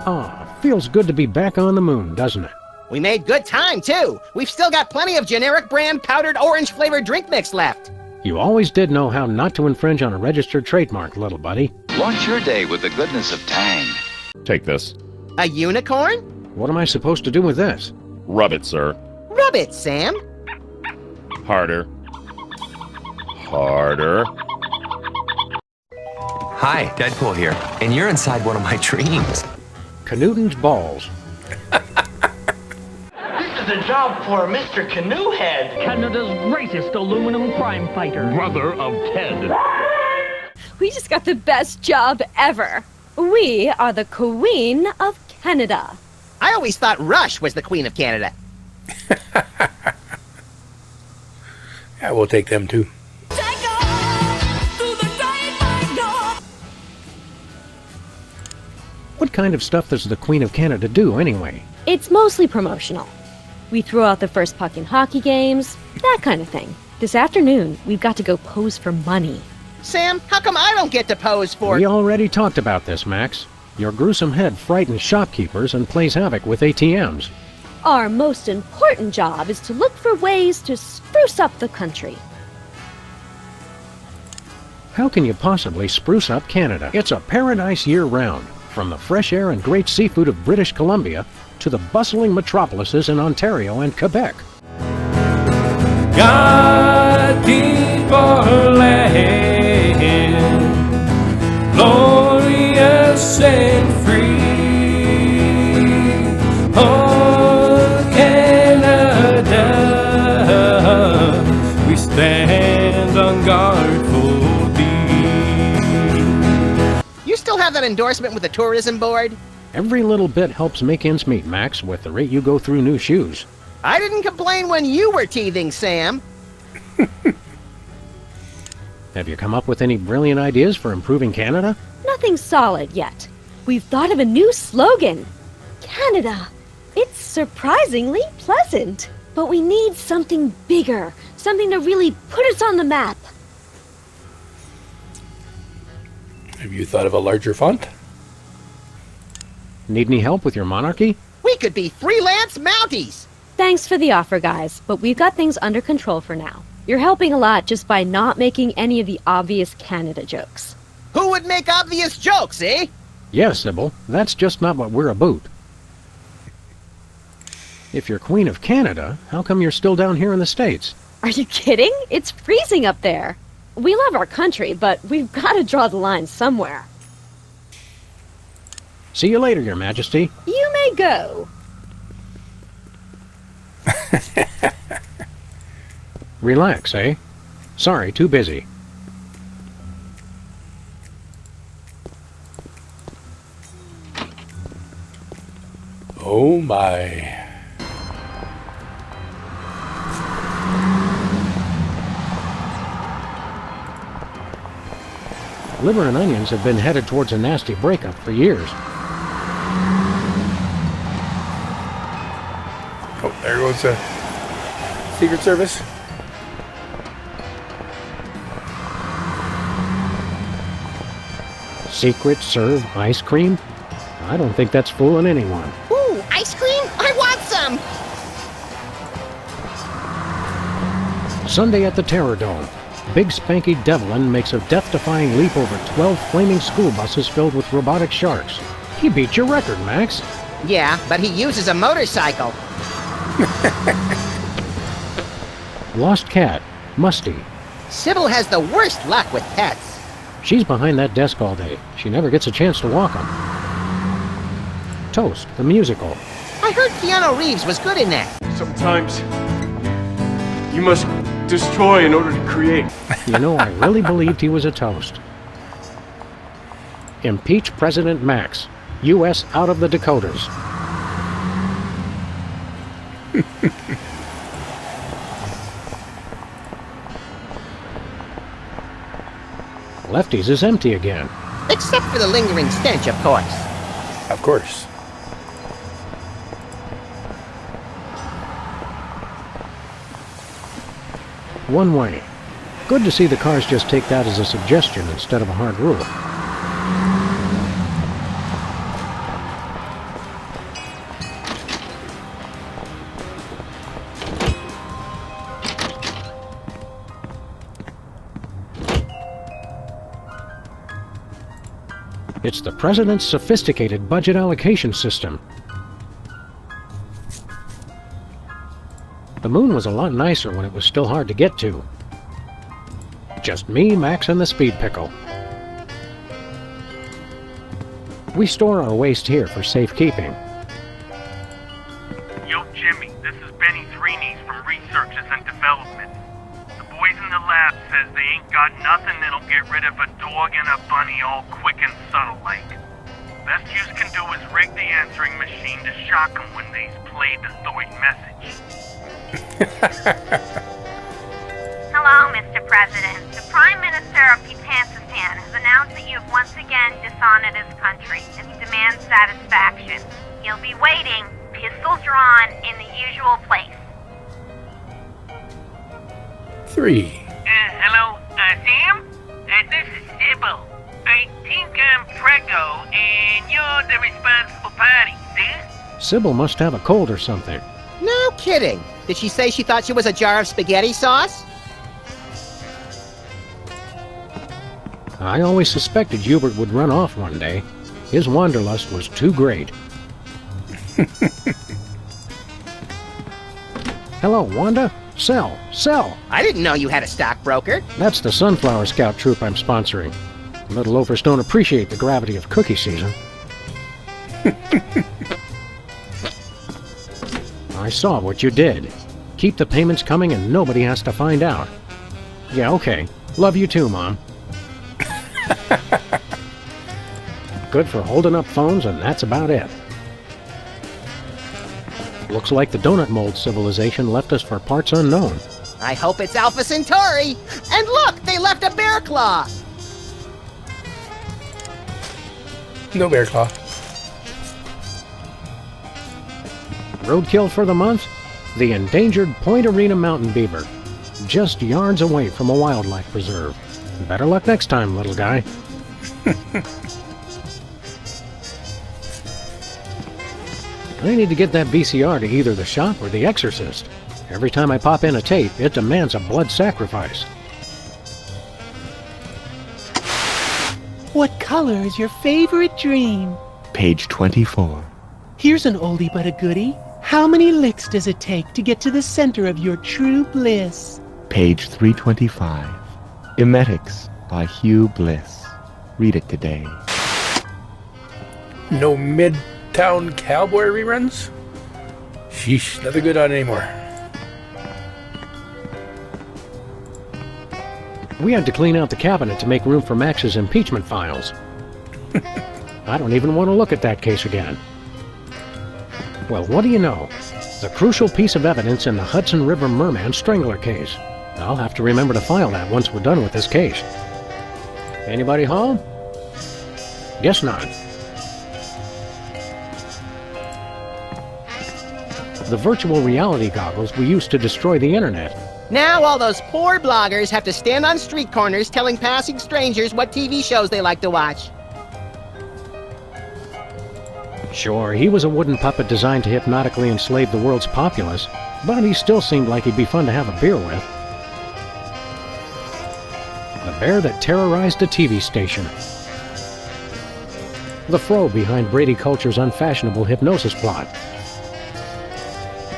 Ah, feels good to be back on the moon, doesn't it? We made good time, too. We've still got plenty of generic brand powdered orange-flavored drink mix left. You always did know how not to infringe on a registered trademark, little buddy. Launch your day with the goodness of Tang. Take this. A unicorn? What am I supposed to do with this? Rub it, sir. Rub it, Sam. Harder. Harder. Hi, Deadpool here, and you're inside one of my dreams. Canuten's balls. This is a job for Mr. Canoehead. Canada's greatest aluminum crime fighter. Brother of Ted. We just got the best job ever. We are the Queen of Canada. I always thought Rush was the Queen of Canada. Yeah, we'll take them too. What kind of stuff does the Queen of Canada do, anyway? It's mostly promotional. We throw out the first puck in hockey games, that kind of thing. This afternoon, we've got to go pose for money. Sam, how come I don't get to pose for... We already talked about this, Max. Your gruesome head frightens shopkeepers and plays havoc with ATMs. Our most important job is to look for ways to spruce up the country. How can you possibly spruce up Canada? It's a paradise year-round. From the fresh air and great seafood of British Columbia to the bustling metropolises in Ontario and Quebec. God keep our land glorious and free. Oh, Canada, we stand on guard for thee. You still have that endorsement with the tourism board? Every little bit helps make ends meet, Max, with the rate you go through new shoes. I didn't complain when you were teething, Sam. Have you come up with any brilliant ideas for improving Canada? Nothing solid yet. We've thought of a new slogan. Canada, it's surprisingly pleasant. But we need something bigger, something to really put us on the map. Have you thought of a larger font? Need any help with your monarchy? We could be freelance Mounties. Thanks for the offer, guys, but we've got things under control for now. You're helping a lot just by not making any of the obvious Canada jokes. Who would make obvious jokes, eh? Yes, Sybil. That's just not what we're about. If you're Queen of Canada, how come you're still down here in the States? Are you kidding? It's freezing up there. We love our country, but we've got to draw the line somewhere. See you later, Your Majesty. You may go. Relax, eh? Sorry, too busy. Oh my. Liver and onions have been headed towards a nasty breakup for years. Oh, there goes the Secret Service. Secret serve ice cream? I don't think that's fooling anyone. Ooh, ice cream? I want some! Sunday at the Terror Dome. Big Spanky Devlin makes a death-defying leap over 12 flaming school buses filled with robotic sharks. He beat your record, Max. Yeah, but he uses a motorcycle. Lost cat. Musty. Sybil has the worst luck with pets. She's behind that desk all day. She never gets a chance to walk 'em. Toast, the musical. I heard Keanu Reeves was good in that. Sometimes you must destroy in order to create. You know, I really believed he was a toast. Impeach President Max. U.S. out of the Dakotas. Lefty's is empty again. Except for the lingering stench, of course. Of course. One way. Good to see the cars just take that as a suggestion instead of a hard rule. It's the President's sophisticated budget allocation system. The moon was a lot nicer when it was still hard to get to. Just me, Max, and the Speed Pickle. We store our waste here for safekeeping. Yo, Jimmy, this is Benny Threenies from Researches and Development. The boys in the lab says they ain't got nothing that'll get rid of a dog and a bunny all quick and subtle like. Best you can do is rig the answering machine to shock them when they's played the third message. Hello, Mr. President. The Prime Minister of Putansistan has announced that you have once again dishonored his country and he demands satisfaction. He'll be waiting, pistol drawn, in the usual place. 3. Hello, Sam? This is Sybil. I think I'm preggo, and you're the responsible party, see? Sybil must have a cold or something. No kidding. Did she say she thought she was a jar of spaghetti sauce? I always suspected Hubert would run off one day. His wanderlust was too great. Hello, Wanda? Sell! Sell! I didn't know you had a stockbroker. That's the Sunflower Scout troop I'm sponsoring. Little loafers don't appreciate the gravity of cookie season. I saw what you did. Keep the payments coming and nobody has to find out. Yeah, okay. Love you too, Mom. Good for holding up phones, and that's about it. Looks like the donut mold civilization left us for parts unknown. I hope it's Alpha Centauri. And look, they left a bear claw. No bear claw. Roadkill for the month? The endangered Point Arena mountain beaver. Just yards away from a wildlife preserve. Better luck next time, little guy. I need to get that VCR to either the shop or The Exorcist. Every time I pop in a tape, it demands a blood sacrifice. What color is your favorite dream? Page 24. Here's an oldie but a goodie. How many licks does it take to get to the center of your true bliss? Page 325. Emetics by Hugh Bliss. Read it today. No Midtown Cowboy reruns? Sheesh, nothing good on anymore. We had to clean out the cabinet to make room for Max's impeachment files. I don't even want to look at that case again. Well, what do you know? The crucial piece of evidence in the Hudson River Merman Strangler case. I'll have to remember to file that once we're done with this case. Anybody home? Guess not. The virtual reality goggles we used to destroy the internet. Now all those poor bloggers have to stand on street corners telling passing strangers what TV shows they like to watch. Sure, he was a wooden puppet designed to hypnotically enslave the world's populace, but he still seemed like he'd be fun to have a beer with. The bear that terrorized a TV station. The fro behind Brady Culture's unfashionable hypnosis plot.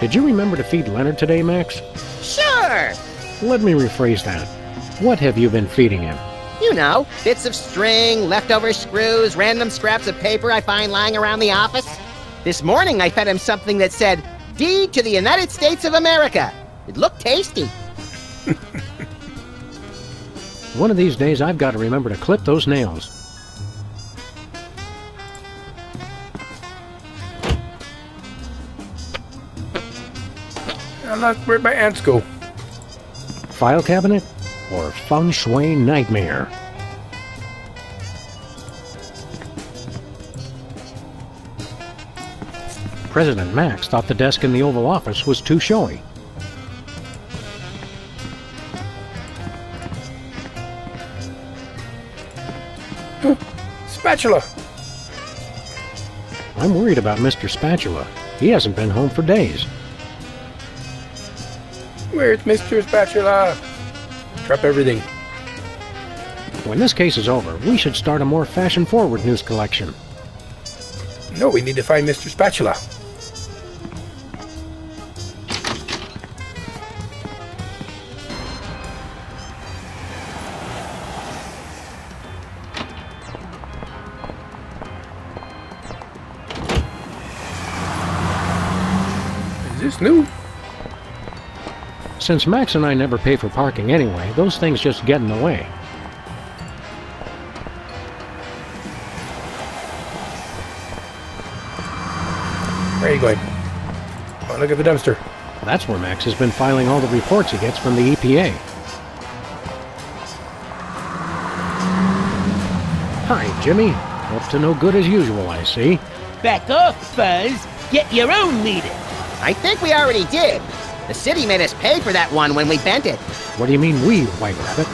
Did you remember to feed Leonard today, Max? Sure! Let me rephrase that. What have you been feeding him? You know, bits of string, leftover screws, random scraps of paper I find lying around the office. This morning I fed him something that said, "Deed to the United States of America." It looked tasty. One of these days I've got to remember to clip those nails. Where'd my ants go? File cabinet or feng shui nightmare? President Max thought the desk in the Oval Office was too showy. Spatula! I'm worried about Mr. Spatula. He hasn't been home for days. Where's Mr. Spatula? Drop everything. When this case is over, we should start a more fashion-forward news collection. No, we need to find Mr. Spatula. Is this new? Since Max and I never pay for parking anyway, those things just get in the way. Where are you going? Oh, look at the dumpster. That's where Max has been filing all the reports he gets from the EPA. Hi, Jimmy. Up to no good as usual, I see. Back off, Fuzz. Get your own meter. I think we already did. The city made us pay for that one when we bent it. What do you mean we, White Rabbit?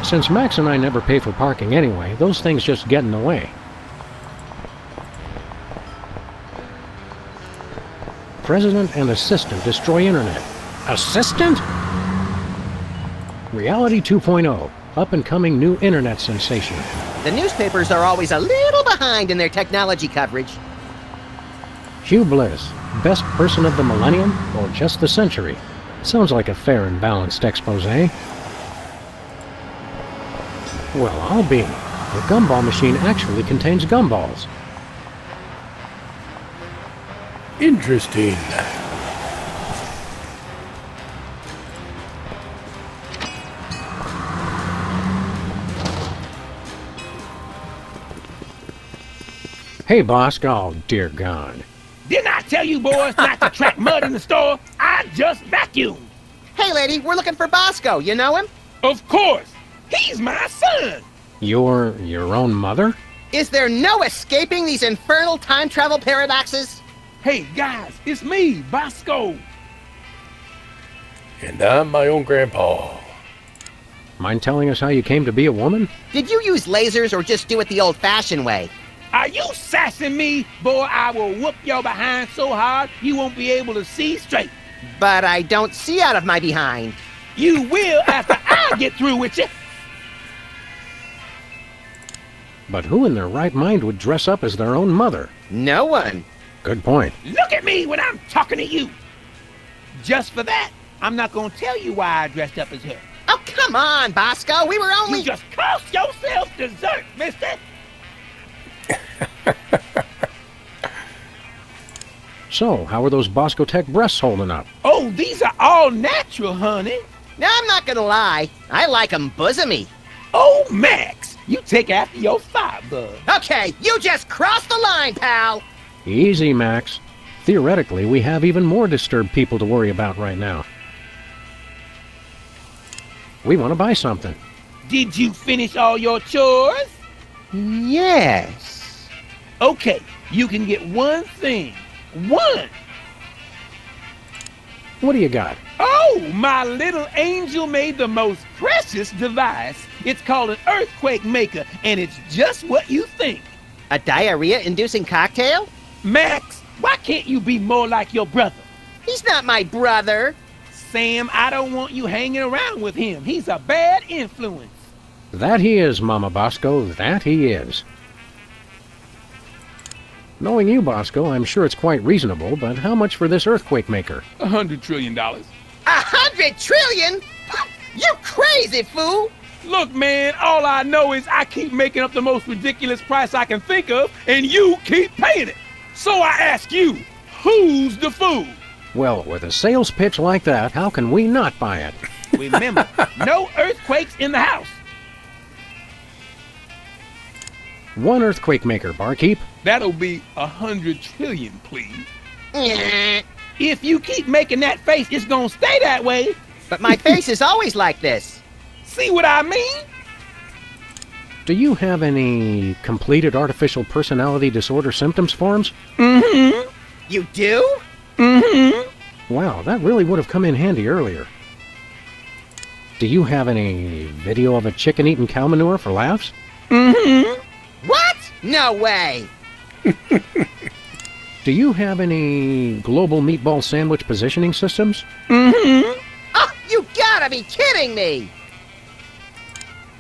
Since Max and I never pay for parking anyway, those things just get in the way. President and assistant destroy internet. Assistant? Reality 2.0. Up-and-coming new internet sensation. The newspapers are always a little behind in their technology coverage. Hugh Bliss. Best person of the millennium or just the century? Sounds like a fair and balanced expose. Well, I'll be. The gumball machine actually contains gumballs. Interesting. Hey, boss. Oh, dear God. Didn't I tell you boys not to track mud in the store? I just vacuumed. Hey, lady, we're looking for Bosco. You know him? Of course. He's my son. Your own mother? Is there no escaping these infernal time travel paradoxes? Hey, guys, it's me, Bosco. And I'm my own grandpa. Mind telling us how you came to be a woman? Did you use lasers or just do it the old-fashioned way? Are you sassing me? Boy, I will whoop your behind so hard you won't be able to see straight. But I don't see out of my behind. You will after I get through with you. But who in their right mind would dress up as their own mother? No one. Good point. Look at me when I'm talking to you. Just for that, I'm not going to tell you why I dressed up as her. Oh, come on, Bosco. We were only... You just cost yourself dessert, mister. So, how are those Bosco Tech breasts holding up? Oh, these are all natural, honey. Now, I'm not gonna lie. I like 'em bosomy. Oh, Max, you take after your father. Okay, you just crossed the line, pal. Easy, Max. Theoretically, we have even more disturbed people to worry about right now. We want to buy something. Did you finish all your chores? Yes. Okay, you can get one thing. One! What do you got? Oh, my little angel made the most precious device. It's called an earthquake maker, and it's just what you think. A diarrhea-inducing cocktail? Max, why can't you be more like your brother? He's not my brother. Sam, I don't want you hanging around with him. He's a bad influence. That he is, Mama Bosco, that he is. Knowing you, Bosco, I'm sure it's quite reasonable, but how much for this earthquake maker? $100 trillion. 100 trillion? You crazy fool! Look, man, all I know is I keep making up the most ridiculous price I can think of, and you keep paying it. So I ask you, who's the fool? Well, with a sales pitch like that, how can we not buy it? Remember, no earthquakes in the house. One earthquake maker, barkeep. That'll be 100 trillion, please. If you keep making that face, it's gonna stay that way. But my face is always like this. See what I mean? Do you have any completed artificial personality disorder symptoms forms? Mm-hmm. You do? Mm-hmm. Wow, that really would have come in handy earlier. Do you have any video of a chicken eating cow manure for laughs? Mm-hmm. What? No way. Do you have any global meatball sandwich positioning systems? Mm-hmm. Oh, you gotta be kidding me.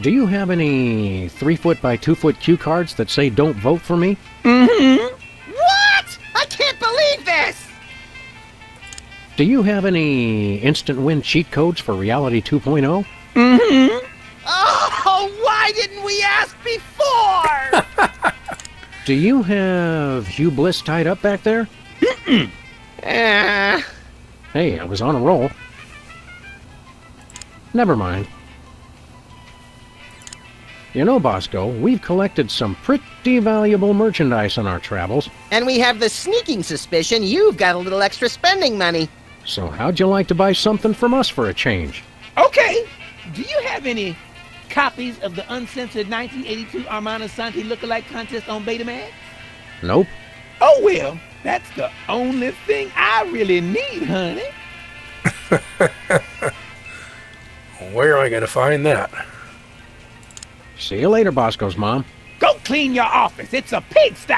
Do you have any 3-foot by 2-foot cue cards that say don't vote for me? Mm-hmm. What? I can't believe this! Do you have any instant win cheat codes for Reality 2.0? Mm-hmm. Oh, why didn't we ask before? Do you have Hugh Bliss tied up back there? Hey, I was on a roll. Never mind. You know, Bosco, we've collected some pretty valuable merchandise on our travels. And we have the sneaking suspicion you've got a little extra spending money. So how'd you like to buy something from us for a change? Okay, do you have any copies of the uncensored 1982 Armando Santi lookalike contest on Betamax? Nope. Oh, well, that's the only thing I really need, honey. Where am I going to find that? See you later, Bosco's mom. Go clean your office. It's a pigsty.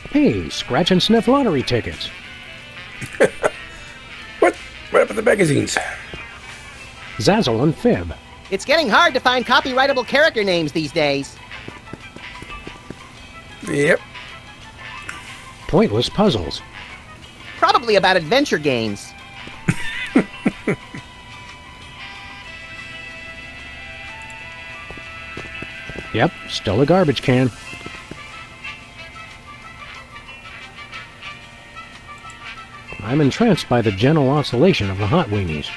Hey, scratch and sniff lottery tickets. What happened to the magazines? Zazzle and Fib. It's getting hard to find copyrightable character names these days. Yep. Pointless puzzles. Probably about adventure games. Yep, still a garbage can. I'm entranced by the gentle oscillation of the hot weenies.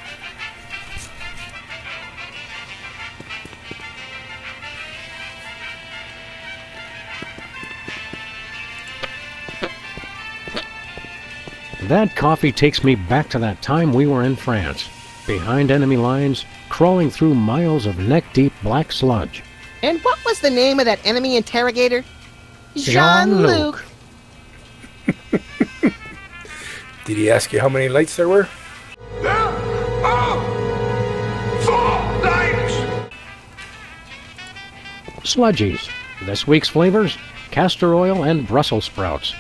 That coffee takes me back to that time we were in France, behind enemy lines, crawling through miles of neck-deep black sludge. And what was the name of that enemy interrogator? Jean-Luc. Did he ask you how many lights there were? There are 4 lights! Sludgies. This week's flavors, castor oil and Brussels sprouts.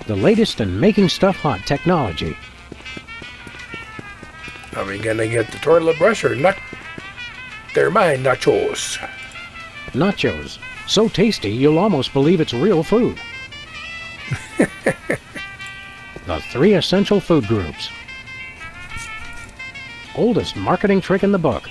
The latest in making stuff hot technology. Are we gonna get the toilet brush or not? They're my nachos. Nachos. So tasty you'll almost believe it's real food. The 3 essential food groups. Oldest marketing trick in the book.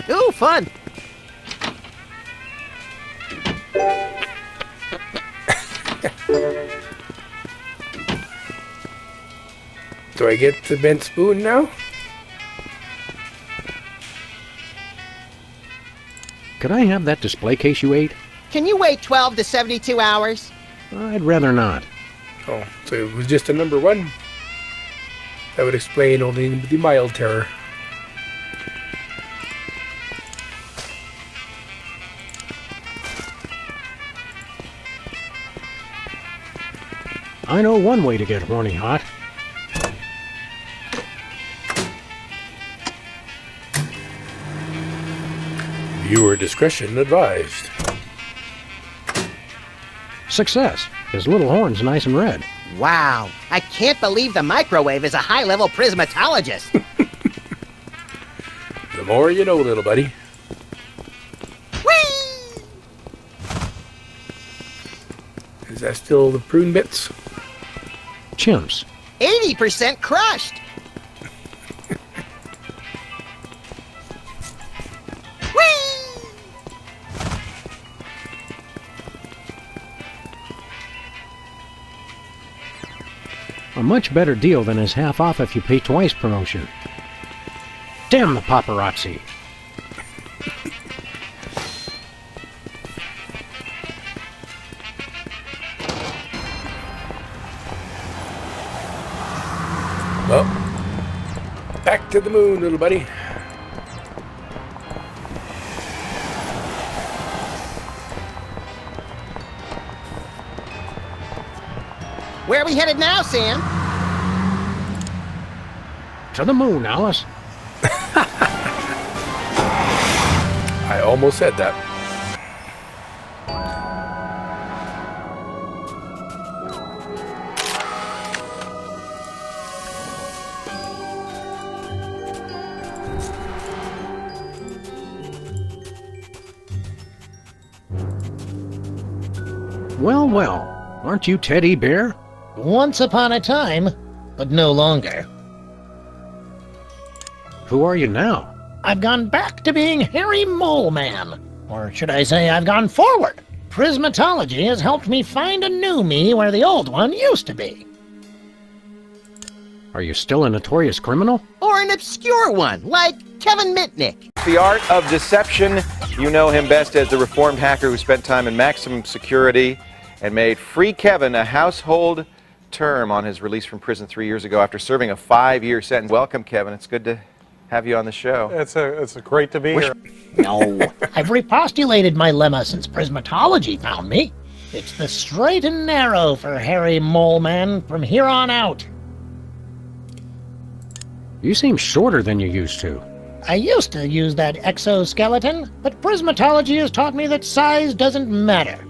Ooh, fun! Do I get the bent spoon now? Could I have that display case you ate? Can you wait 12 to 72 hours? I'd rather not. Oh, so it was just a number 1? That would explain only the mild terror. I know one way to get horny hot. Viewer discretion advised. Success. His little horn's nice and red. Wow, I can't believe the microwave is a high-level prismatologist. The more you know, little buddy. Whee! Is that still the prune bits? Chimps. 80% crushed. Whee! A much better deal than his half off if you pay twice promotion. Damn the paparazzi. Well, back to the moon, little buddy. Where are we headed now, Sam? To the moon, Alice. I almost said that. Well, well. Aren't you Teddy Bear? Once upon a time, but no longer. Who are you now? I've gone back to being Harry Mole Man. Or should I say I've gone forward. Prismatology has helped me find a new me where the old one used to be. Are you still a notorious criminal? Or an obscure one, like Kevin Mitnick. The art of deception. You know him best as the reformed hacker who spent time in maximum security and made Free Kevin a household term on his release from prison 3 years ago after serving a 5-year sentence. Welcome, Kevin. It's good to have you on the show. It's great to be here. No, I've repostulated my lemma since Prismatology found me. It's the straight and narrow for Harry Mole Man from here on out. You seem shorter than you used to. I used to use that exoskeleton, but Prismatology has taught me that size doesn't matter.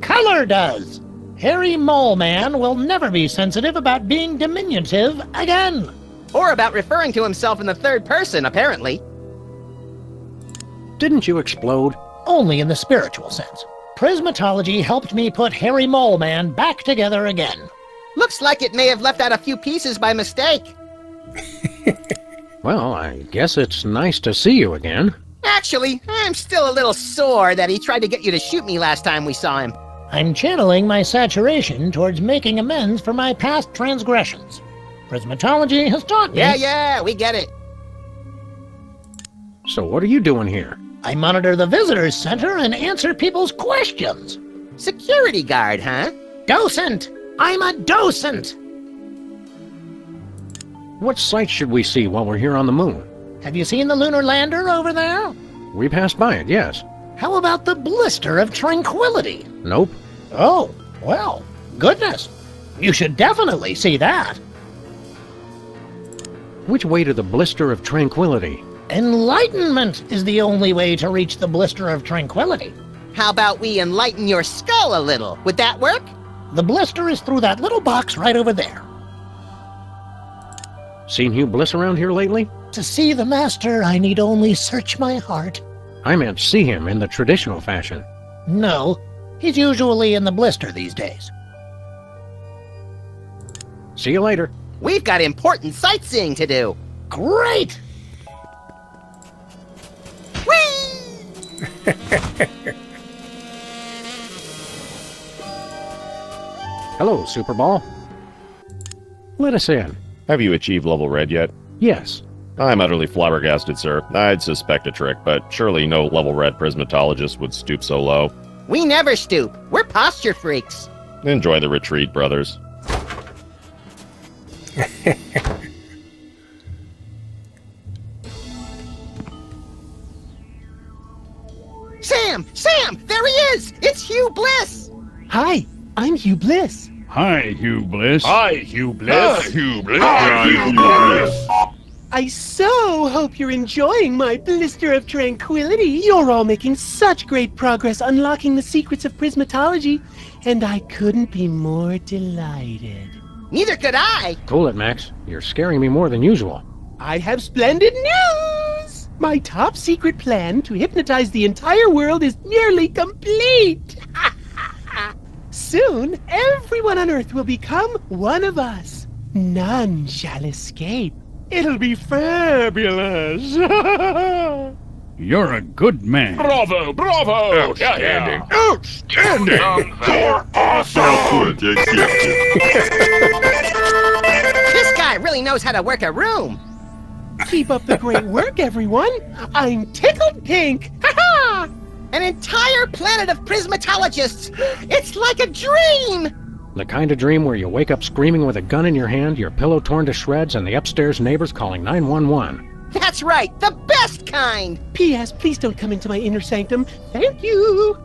Color does. Harry Mole Man will never be sensitive about being diminutive again. Or about referring to himself in the third person, apparently. Didn't you explode? Only in the spiritual sense. Prismatology helped me put Harry Mole Man back together again. Looks like it may have left out a few pieces by mistake. Well, I guess it's nice to see you again. Actually, I'm still a little sore that he tried to get you to shoot me last time we saw him. I'm channeling my saturation towards making amends for my past transgressions. Prismatology has taught me... Yeah, we get it. So what are you doing here? I monitor the visitors center and answer people's questions. Security guard, huh? Docent! I'm a docent! What sights should we see while we're here on the moon? Have you seen the lunar lander over there? We passed by it, yes. How about the blister of tranquility? Nope. Oh, well, goodness. You should definitely see that. Which way to the blister of tranquility? Enlightenment is the only way to reach the blister of tranquility. How about we enlighten your skull a little? Would that work? The blister is through that little box right over there. Seen Hugh Bliss around here lately? To see the master, I need only search my heart. I meant see him in the traditional fashion. No, he's usually in the blister these days. See you later. We've got important sightseeing to do. Great! Whee! Hello, Superball. Let us in. Have you achieved level red yet? Yes. I'm utterly flabbergasted, sir. I'd suspect a trick, but surely no level red prismatologist would stoop so low. We never stoop. We're posture freaks. Enjoy the retreat, brothers. Sam! There he is! It's Hugh Bliss! Hi, I'm Hugh Bliss. Hi, Hugh Bliss. Hi, Hugh Bliss. Hi, Hugh Bliss. Hi, Hugh Bliss. I so hope you're enjoying my blister of tranquility. You're all making such great progress unlocking the secrets of prismatology, and I couldn't be more delighted. Neither could I. Cool it, Max. You're scaring me more than usual. I have splendid news! My top secret plan to hypnotize the entire world is nearly complete! Soon, everyone on Earth will become one of us. None shall escape. It'll be fabulous! You're a good man. Bravo! Outstanding! Outstanding! You're awesome! This guy really knows how to work a room. Keep up the great work, everyone! I'm tickled pink! Ha-ha! An entire planet of prismatologists! It's like a dream! The kind of dream where you wake up screaming with a gun in your hand, your pillow torn to shreds, and the upstairs neighbors calling 911. That's right, the best kind! P.S. Please don't come into my inner sanctum. Thank you!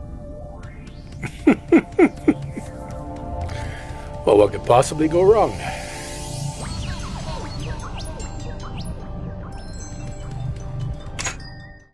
Well, what could possibly go wrong?